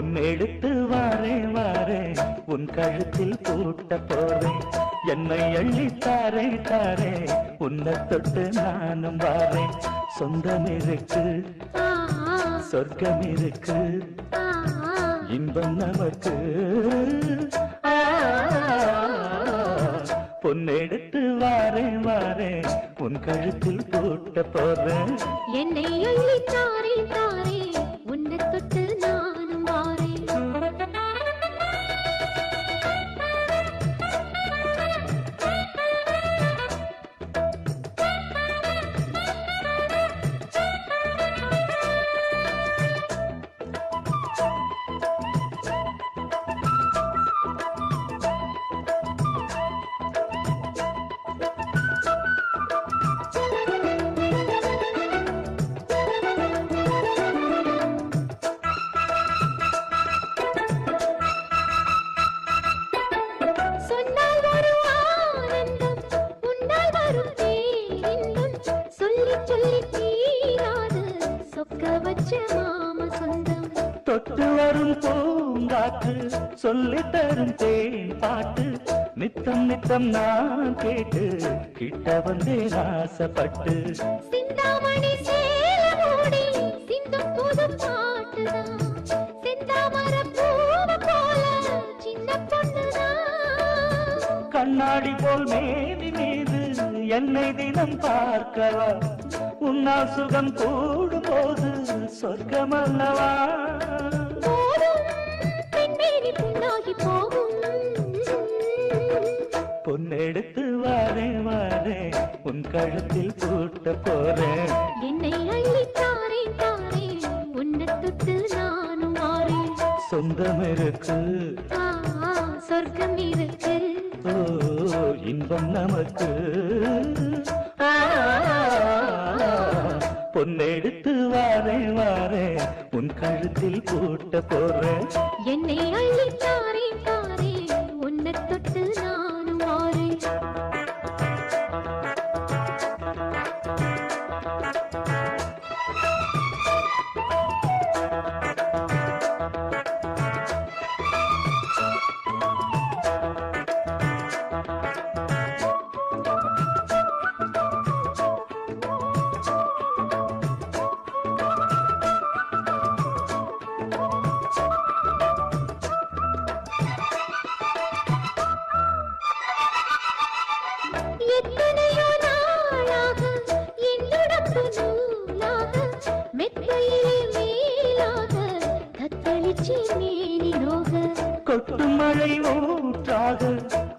பொன்னெடுத்து வாரே வாரே உன் கழுத்தில் பூட்ட போறேன். என்னை அள்ளி தாரே தாரே உன்னை தொட்டு நானும் வாரேன். சொந்தம் இருக்கு, சொர்க்கம் இருக்கு, இன்பம் நமக்கு. பொன்னெடுத்து வாரே வாரே உன் கழுத்தில் பூட்ட போறேன். என்னை அள்ளி தாரே தாரே உன்னை தொட்டு நானும் வாரேன். தொட்டு வரும் பூங்காற்று சொல்லி தரும் தேன் பாட்டு நித்தம் நித்தம் நான் கேட்டு கிட்ட வந்தே ஆசைப்பட்டு. சிந்தாமணி சேலமோடி சிந்தும் புது பாட்டுதான், செந்தாமர பூவ போல சின்ன பொண்ணுதான். கண்ணாடி போல் மேனி மீது என்னை தினம் பார்க்கவா, உன்னால் சுகம் கூடும் போது சொர்க்கம் அல்லவா. பொன்னெடுத்து வாரே வாரே உன் கழுத்தில் பூட்ட போறேன். என்னை அள்ளி தாரே தாரே உன்னை தொட்டு நானும் வாரேன். சொந்தம் இருக்கு, சொர்க்கம் இருக்கு, ஓ இன்பம் நமக்கு. பொன்னெடுத்து வாரே வாரே உன் கழுத்தில் பூட்ட போறேன். என்னை அள்ளி தாரே தாரே உன்னை தொட்டு நானும் வாரேன். எத்தனையோ நாளாக என்னுடம்பு நூலாக மெத்தையிலே மேலாக தத்தளிச்சி மேனி நோக. கொட்டு மழை ஊற்றாக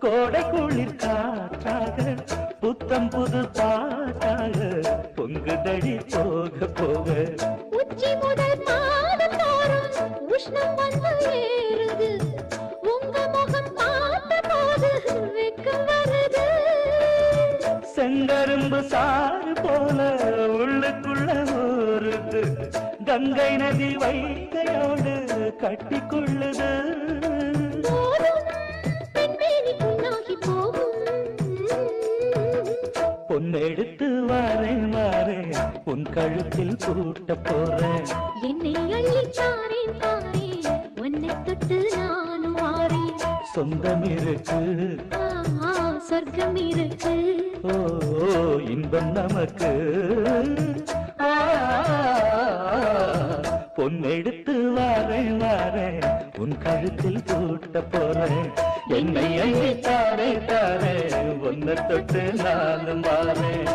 கோடை குளிர் காற்றாக புத்தம் புது பாட்டாக பொங்குதடி போக போக. உச்சி முதல் பாதம் தோறும் உஷ்ணம் வந்து ஏறுது, உங்க முகம் பார்த்த போது வெக்கம் வருது. செங்கரும்பு சாறு போல உள்ளுக்குள்ள ஊறுது, கங்கை நதி வைகையோடு கட்டிக்கொள்ளுது. பொன்னெடுத்து வாரே வாரே உன் கழுத்தில் பூட்ட போறேன். என்னை அள்ளி தாரே தாரே உன்னை தொட்டு நானும் வாரேன். சொந்தம் இருக்கு, சொர்க்கம் இருக்கு, ஓ இன்பம் நமக்கு. பொன்னெடுத்து வாரே வாரே உன் கழுத்தில் பூட்ட போறேன். என்னை அள்ளி தாரே தாரே உன்னை தொட்டு நானும் வாரேன்.